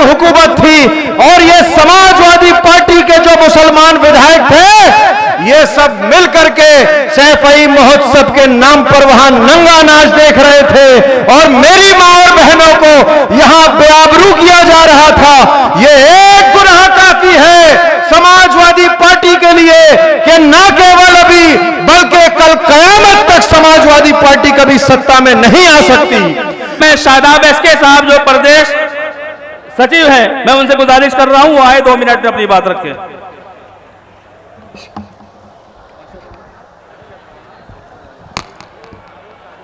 हुकूमत थी और ये समाजवादी पार्टी के जो मुसलमान विधायक थे ये सब मिलकर के सैफई महोत्सव के नाम पर वहां नंगा नाच देख रहे थे और मेरी मां और बहनों को यहां बेआबरू किया जा रहा था। ये एक गुनाह काफी है समाजवादी पार्टी के लिए कि न केवल अभी बल्कि कल कयामत तक समाजवादी पार्टी कभी सत्ता में नहीं आ सकती। मैं शादाब एसके साहब जो प्रदेश सचिव हैं, मैं उनसे गुजारिश कर रहा हूं वो आए 2 मिनट में अपनी बात रखें।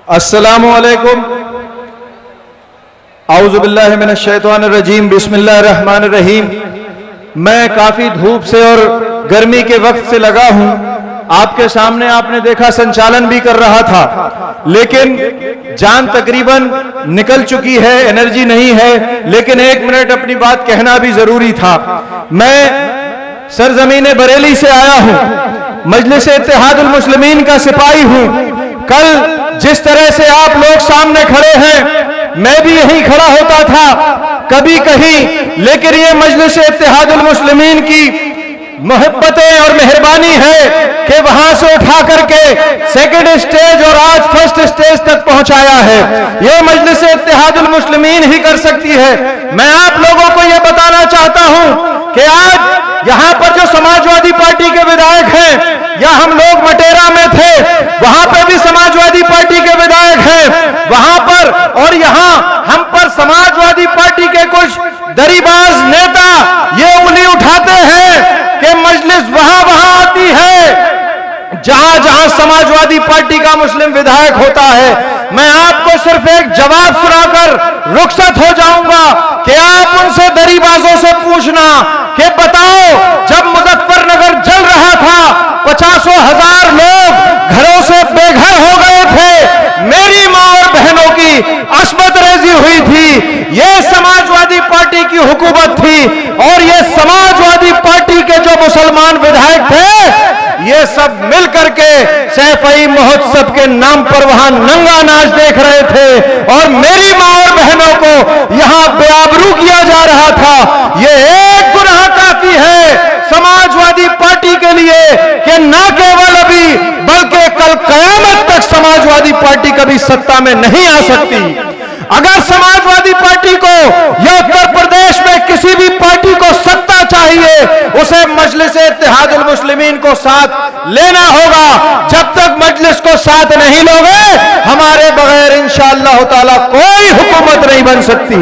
अस्सलामु अलैकुम, औज़ु बिल्लाहि मिनश शैतानिर रजीम, बिस्मिल्लाहिर रहमानिर रहीम। मैं काफी धूप से और गर्मी के वक्त से लगा हूं। आपके सामने आपने देखा संचालन भी कर रहा था, लेकिन जान तकरीबन निकल चुकी है, एनर्जी नहीं है, लेकिन 1 मिनट अपनी बात कहना भी जरूरी था। मैं सरजमीन बरेली से आया हूं, मजलिस इत्तेहादुल मुस्लिमीन का सिपाही हूं। कल जिस तरह से आप लोग सामने खड़े हैं मैं भी यहीं खड़ा होता था कभी कहीं, लेकिन ये मजलिस इत्तेहादुल मुस्लिमीन की मोहब्बतें और मेहरबानी है कि वहां से उठा करके 2nd स्टेज और आज 1st स्टेज तक पहुंचाया है। ये मजलिस इत्तेहादुल मुस्लिमीन ही कर सकती है। मैं आप लोगों को यह बताना चाहता हूं कि आज यहां पर जो समाजवादी पार्टी के विधायक हैं, या हम लोग मटेरा में थे वहां पर भी समाजवादी पार्टी के विधायक हैं वहां पर, और यहां हम पर समाजवादी पार्टी के कुछ दरीबाज नेता ये उंगली उठाते हैं कि मजलिस वहां आती है जहां जहां समाजवादी पार्टी का मुस्लिम विधायक होता है। मैं आपको सिर्फ एक जवाब सुनाकर रुखसत हो जाऊंगा कि आप उनसे दरीबाजों से पूछना कि बताओ जब मुजफ्फरनगर जल रहा था 50,000 लोग घरों से बेघर हो गए थे, मेरी मां और बहनों की अस्मत रेजी हुई थी, ये समाजवादी पार्टी की हुकूमत थी और ये समाजवादी पार्टी के जो मुसलमान विधायक थे ये सब मिलकर के सैफई महोत्सव के नाम पर वहां नंगा नाच देख रहे थे और मेरी मां और बहनों को यहां बेआबरू किया जा रहा था। ये एक गुनाह काफी है समाजवादी पार्टी के लिए कि न केवल अभी बल्कि कल कयामत तक समाजवादी पार्टी कभी सत्ता में नहीं आ सकती। अगर समाजवादी पार्टी को या उत्तर प्रदेश में किसी भी पार्टी को सत्ता चाहिए उसे मजलिस इत्तेहादुल मुस्लिमीन को साथ लेना होगा। जब तक मजलिस को साथ नहीं लोगे हमारे बगैर इंशाअल्लाह ताला कोई हुकूमत नहीं बन सकती।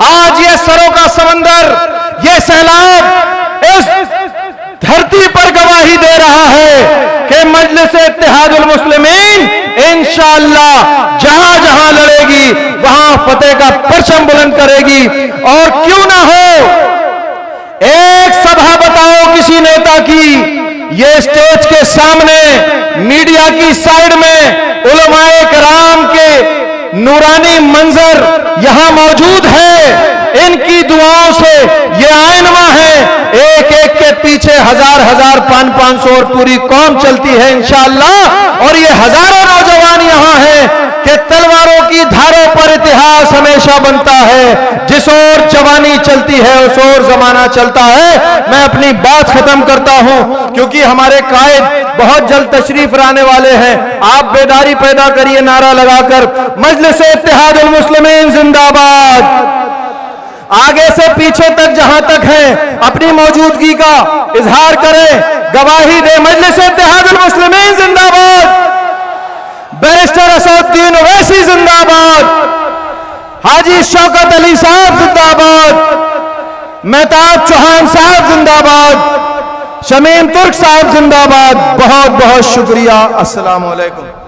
आज ये सरों का समंदर, ये सैलाब इस धरती पर गवाही दे रहा है कि मजलिस इत्तेहादुल मुस्लिमीन इंशाअल्लाह जहां जहां लड़ेगी वहां फतेह का परचम बुलंद करेगी। और क्यों ना हो एक सभा बताओ किसी नेता की, ये स्टेज के सामने मीडिया की साइड में उलमाए कराम के नूरानी मंजर यहां मौजूद है, इनकी दुआओं से ये आइनमा है, एक एक के पीछे 1000-1000 500 और पूरी कौम चलती है इंशाअल्लाह। और ये हजारों नौजवान यहां हैं कि तलवारों की धारों पर इतिहास हमेशा बनता है, जिस ओर जवानी चलती है उस ओर जमाना चलता है। मैं अपनी बात खत्म करता हूं क्योंकि हमारे कायद बहुत जल्द तशरीफ लाने वाले हैं। आप बेदारी पैदा करिए नारा लगाकर, मजलिस इत्तेहादुल मुस्लिमीन जिंदाबाद। आगे से पीछे तक जहां तक है अपनी मौजूदगी का इजहार करें, गवाही दे। मजलिस इत्तेहादुल मुस्लिमीन जिंदाबाद, बैरिस्टर असदुद्दीन ओवैसी जिंदाबाद, हाजी शौकत अली साहब जिंदाबाद, मेहताब चौहान साहब जिंदाबाद, शमीम तुर्क साहब जिंदाबाद। बहुत बहुत शुक्रिया। अस्सलाम वालेकुम।